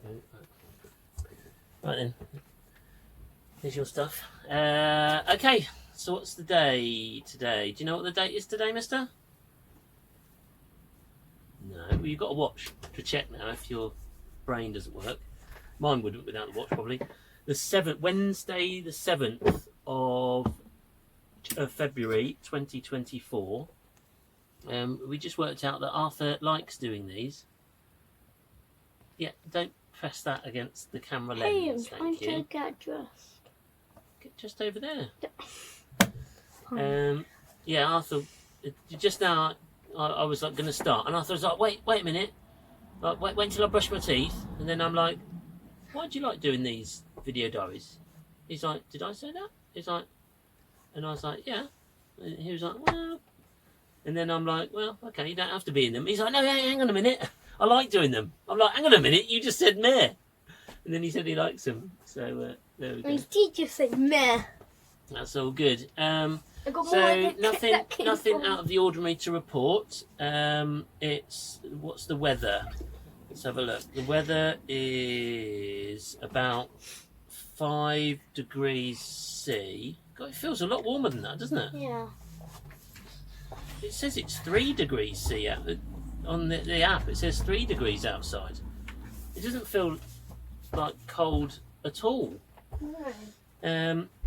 we go. Right then, here's your stuff. Okay, so what's the day today? Do you know what the date is today, mister? No, well, you've got a watch to check now if your brain doesn't work. Mine wouldn't without the watch, probably. The 7th, Wednesday the 7th of February 2024. We just worked out that Arthur likes doing these. Yeah, don't press that against the camera lens. Hey, I'm trying to get dressed. Get just over there. Yeah, Arthur, just now I was like going to start, and Arthur was like, wait a minute. Like, wait until I brush my teeth. And then I'm like, why do you like doing these video diaries? He's like, did I say that? He's like, and I was like, yeah. And he was like, well. And then I'm like, well, okay, you don't have to be in them. He's like, no, hang on a minute. I like doing them. I'm like, hang on a minute, you just said meh. And then he said he likes them. So there we go. His teacher said meh. That's all good. So nothing out of the ordinary to report. It's what's the weather? Let's have a look. The weather is about 5 degrees C. God, it feels a lot warmer than that, doesn't it? Yeah. It says it's 3 degrees C on the app. It says 3 degrees outside. It doesn't feel like cold at all. No.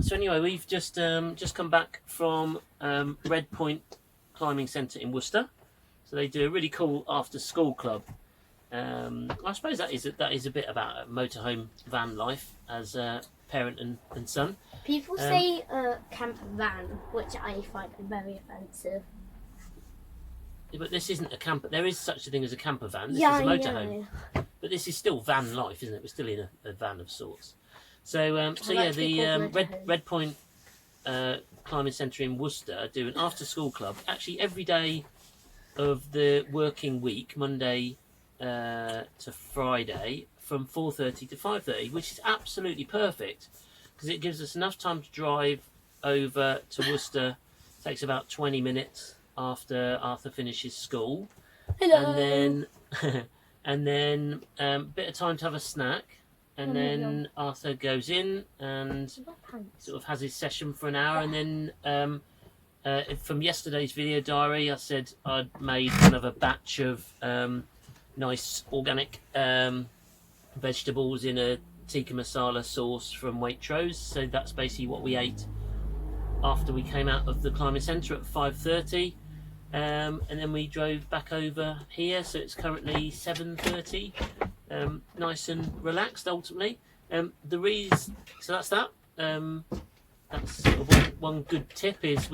So anyway, we've just come back from Red Point Climbing Centre in Worcester. So they do a really cool after-school club. I suppose that is a bit about motorhome van life as parent and son. People say camper van, which I find very offensive. But this isn't a camper. There is such a thing as a camper van. This Yeah, is a motorhome. But this is still van life, isn't it? We're still in a van of sorts. So yeah, the Red Point Climbing Centre in Worcester do an after-school club. Actually, every day of the working week, Monday to Friday, from 4:30 to 5:30, which is absolutely perfect because it gives us enough time to drive over to Worcester. It takes about 20 minutes after Arthur finishes school. Hello. And then a bit of time to have a snack. And then Arthur goes in and sort of has his session for an hour. And then from yesterday's video diary, I said I'd made kind of a batch of nice organic vegetables in a tikka masala sauce from Waitrose. So that's basically what we ate after we came out of the climbing centre at 5:30. And then we drove back over here. So it's currently 7:30. Nice and relaxed ultimately. So that's that. That's sort of one good tip is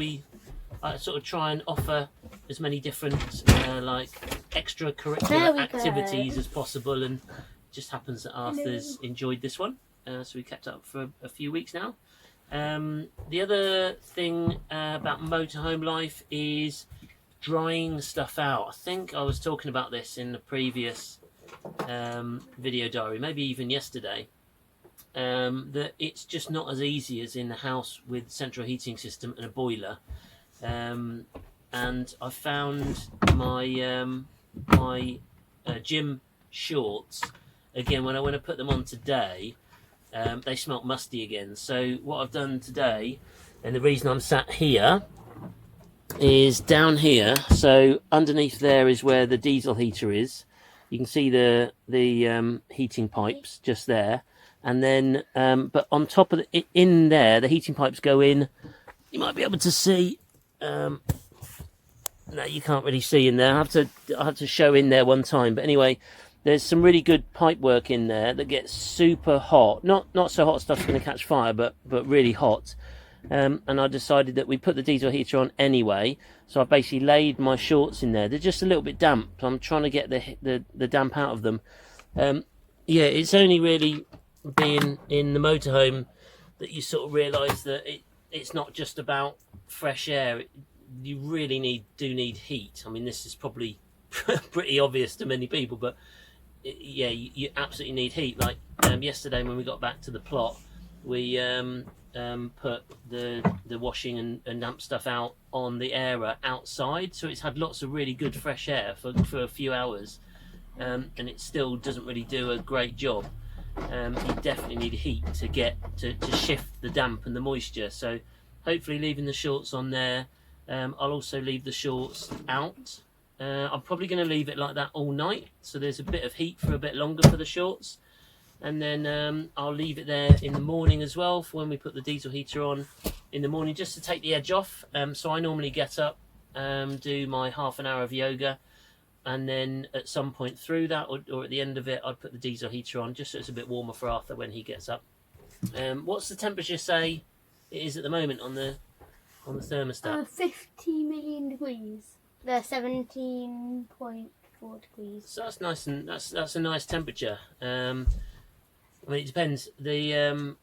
I sort of try and offer as many different like extracurricular activities as possible, and it just happens that Arthur's enjoyed this one, so we kept up for a few weeks now. The other thing about motorhome life is drying stuff out. I think I was talking about this in the previous video diary, maybe even yesterday, that it's just not as easy as in the house with central heating system and a boiler. And I found my gym shorts again when I put them on today. They smelt musty again. So what I've done today, and the reason I'm sat here, is down here. So underneath there is where the diesel heater is. You can see the heating pipes just there, and then but on top of in there, the heating pipes go in. You might be able to see. No, you can't really see in there. I have to show in there one time. But anyway, there's some really good pipe work in there that gets super hot. Not so hot stuff's going to catch fire, but really hot. And I decided that we put the diesel heater on anyway. So I basically laid my shorts in there. They're just a little bit damp. I'm trying to get the damp out of them. Yeah, it's only really being in the motorhome that you sort of realise that it's not just about fresh air. You really do need heat. I mean, this is probably pretty obvious to many people, but yeah, you absolutely need heat. Like yesterday when we got back to the plot, we put the washing and damp stuff out on the airer outside, so it's had lots of really good fresh air for a few hours. and it still doesn't really do a great job. You definitely need heat to get to shift the damp and the moisture. So hopefully leaving the shorts on there. I'll also leave the shorts out. I'm probably going to leave it like that all night, so there's a bit of heat for a bit longer for the shorts, and then I'll leave it there in the morning as well for when we put the diesel heater on in the morning, just to take the edge off. So I normally get up, do my half an hour of yoga, and then at some point through that or at the end of it, I'd put the diesel heater on just so it's a bit warmer for Arthur when he gets up. What's the temperature say it is at the moment on the thermostat? 50 million degrees. They're 17.4 degrees. So that's nice, and that's a nice temperature. I mean, it depends. When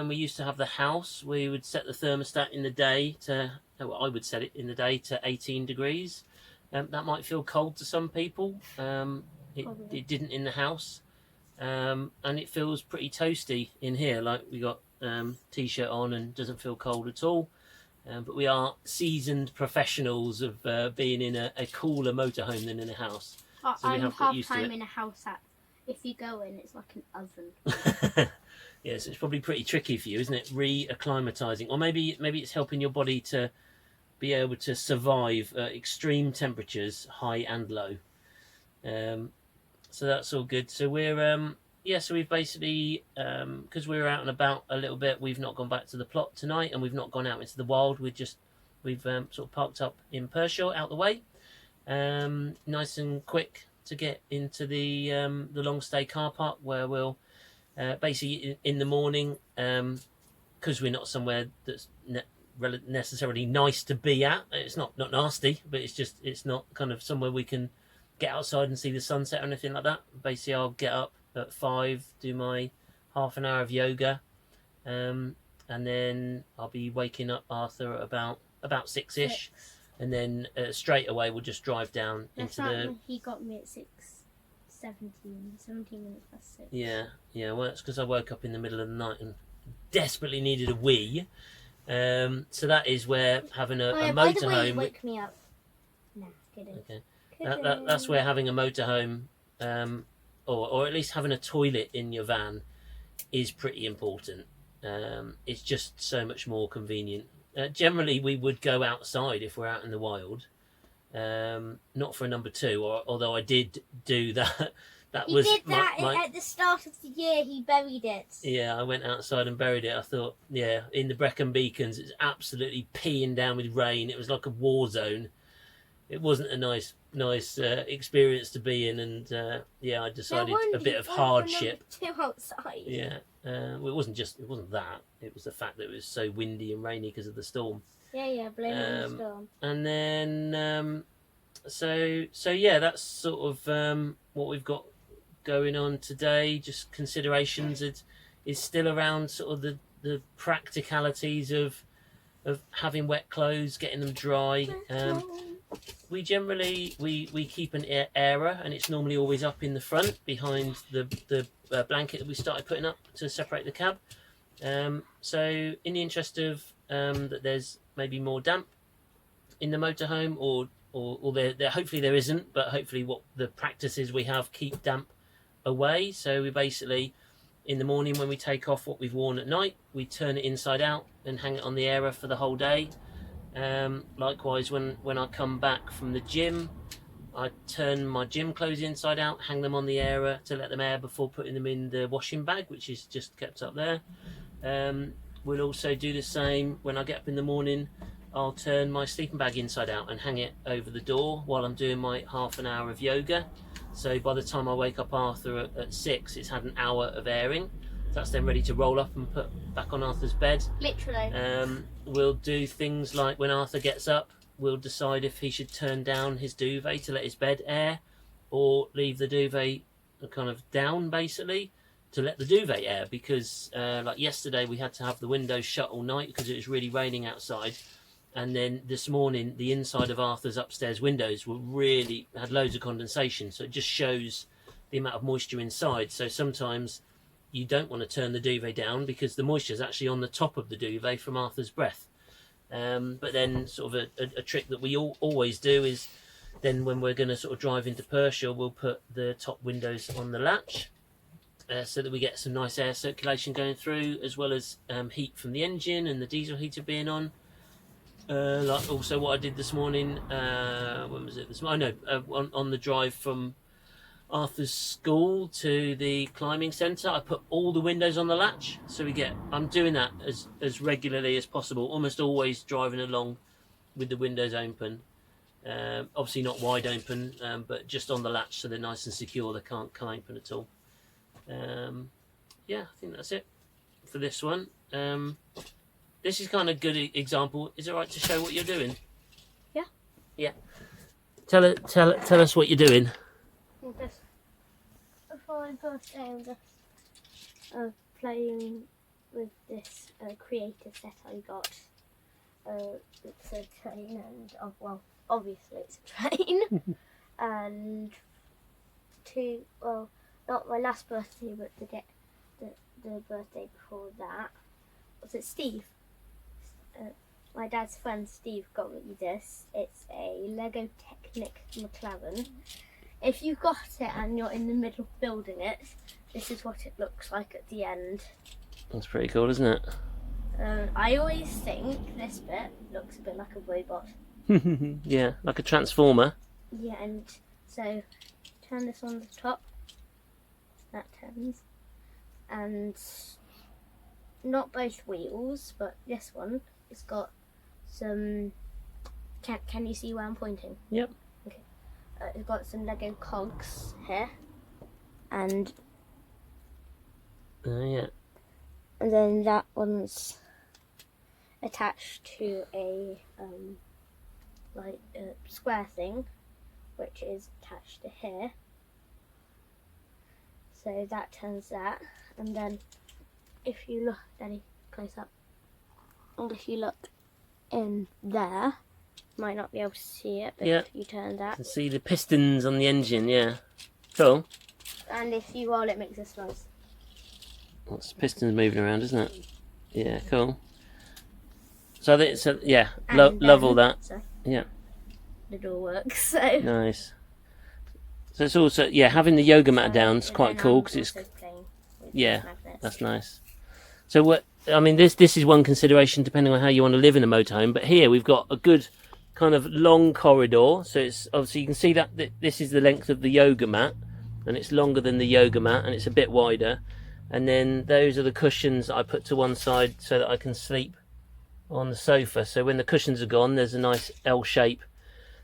we used to have the house, we would set the thermostat in the day to, I would set it in the day to 18 degrees. That might feel cold to some people. It didn't in the house, and it feels pretty toasty in here. Like we got t-shirt on and doesn't feel cold at all. But we are seasoned professionals of being in a cooler motorhome than in a house. So I'm half time in a house that if you go in, it's like an oven. Yes, it's probably pretty tricky for you, isn't it? Re-acclimatizing, or maybe it's helping your body to be able to survive extreme temperatures, high and low. So that's all good. So we're so we've basically, because we were out and about a little bit, we've not gone back to the plot tonight, and we've not gone out into the wild. We've sort of parked up in Pershore, out the way, nice and quick to get into the long stay car park, where we'll basically in the morning, because we're not somewhere that's necessarily nice to be at. It's not nasty, but it's not kind of somewhere we can get outside and see the sunset or anything like that. Basically, I'll get up at 5, do my half an hour of yoga, and then I'll be waking up Arthur at about 6ish, and then straight away we'll just drive down into the. He got me at 17 minutes past 6. Yeah. Well, that's because I woke up in the middle of the night and desperately needed a wee. So that is where having a motorhome. By the way, you woke me up. No, kidding. Okay. That's where having a motorhome, or at least having a toilet in your van, is pretty important. It's just so much more convenient. Generally, we would go outside if we're out in the wild. Not for a number 2, although I did do that. He did that at the start of the year. He buried it. Yeah, I went outside and buried it. I thought, in the Brecon Beacons, it's absolutely peeing down with rain. It was like a war zone. It wasn't a nice experience to be in, and I decided a bit of hardship. Outside. Yeah, well, it wasn't that. It was the fact that it was so windy and rainy because of the storm. Yeah, blame the storm. And then, so that's sort of what we've got going on today. Just considerations. It is still around sort of the practicalities of having wet clothes, getting them dry. We generally we keep an airer, and it's normally always up in the front behind the blanket that we started putting up to separate the cab. So in the interest of that there's maybe more damp in the motorhome, or there hopefully there isn't, but hopefully what the practices we have keep damp away. So we basically, in the morning when we take off what we've worn at night, we turn it inside out and hang it on the airer for the whole day. Likewise, when I come back from the gym, I turn my gym clothes inside out, hang them on the airer to let them air before putting them in the washing bag, which is just kept up there. We'll also do the same when I get up in the morning. I'll turn my sleeping bag inside out and hang it over the door while I'm doing my half an hour of yoga. So by the time I wake up Arthur at 6, it's had an hour of airing. That's then ready to roll up and put back on Arthur's bed. Literally. We'll do things like when Arthur gets up, we'll decide if he should turn down his duvet to let his bed air, or leave the duvet kind of down basically to let the duvet air, because like yesterday we had to have the windows shut all night because it was really raining outside. And then this morning the inside of Arthur's upstairs windows had loads of condensation, so it just shows the amount of moisture inside. So sometimes you don't want to turn the duvet down because the moisture is actually on the top of the duvet from Arthur's breath. But then sort of a trick that we always do is Then when we're going to sort of drive into Pershore, we'll put the top windows on the latch, so that we get some nice air circulation going through, as well as heat from the engine and the diesel heater being on. Like also what I did this morning, when was it this morning? On the drive from Arthur's school to the climbing centre, I put all the windows on the latch, so I'm doing that as regularly as possible, almost always driving along with the windows open, obviously not wide open, but just on the latch so they're nice and secure, they can't come open at all. Yeah, I think that's it for this one. This is kind of a good example. Is it right to show what you're doing? Yeah. Yeah. Tell us what you're doing. Just before my birthday, I'm just playing with this creative set I got. It's a train, and obviously it's a train. And not my last birthday, but the birthday before that, was it Steve? My dad's friend Steve got me this. It's a Lego Technic McLaren. If you got it and you're in the middle of building it, this is what it looks like at the end. That's pretty cool, isn't it? I always think this bit looks a bit like a robot. Yeah, like a transformer. Yeah, and so turn this on the top. That turns. And not both wheels, but this one, it's got some... Can you see where I'm pointing? Yep. Okay. It's got some Lego cogs here. And Yeah. and then that one's attached to a square thing, which is attached to here. So that turns that, and then if you look, Daddy, close up, and if you look in there, might not be able to see it, but Yeah. if you turn You that, can see the pistons on the engine, yeah. Cool. and if you roll it, makes this noise. Lots of pistons moving around, isn't it? Yeah, cool. So yeah, love all that. So Yeah. the door works. So Nice. So it's also, yeah, having the yoga mat down is so quite then cool I'm because it's, also playing with yeah, magnets. that's nice. So this is one consideration depending on how you want to live in a motorhome. But here we've got a good kind of long corridor. So it's obviously you can see that this is the length of the yoga mat, and it's longer than the yoga mat, and it's a bit wider. And then those are the cushions that I put to one side so that I can sleep on the sofa. So when the cushions are gone, there's a nice L shape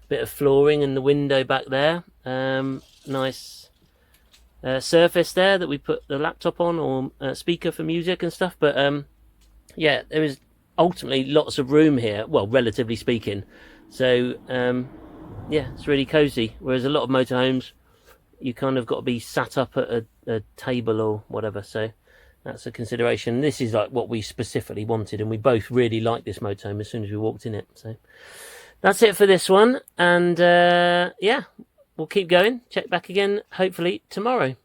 bit of flooring, and the window back there. Nice surface there that we put the laptop on, or speaker for music and stuff. But yeah, there is ultimately lots of room here, well, relatively speaking. So yeah, it's really cozy. Whereas a lot of motorhomes, you kind of got to be sat up at a table or whatever. So that's a consideration. This is like what we specifically wanted, and we both really liked this motorhome as soon as we walked in it. So that's it for this one, and yeah, we'll keep going. Check back again hopefully tomorrow.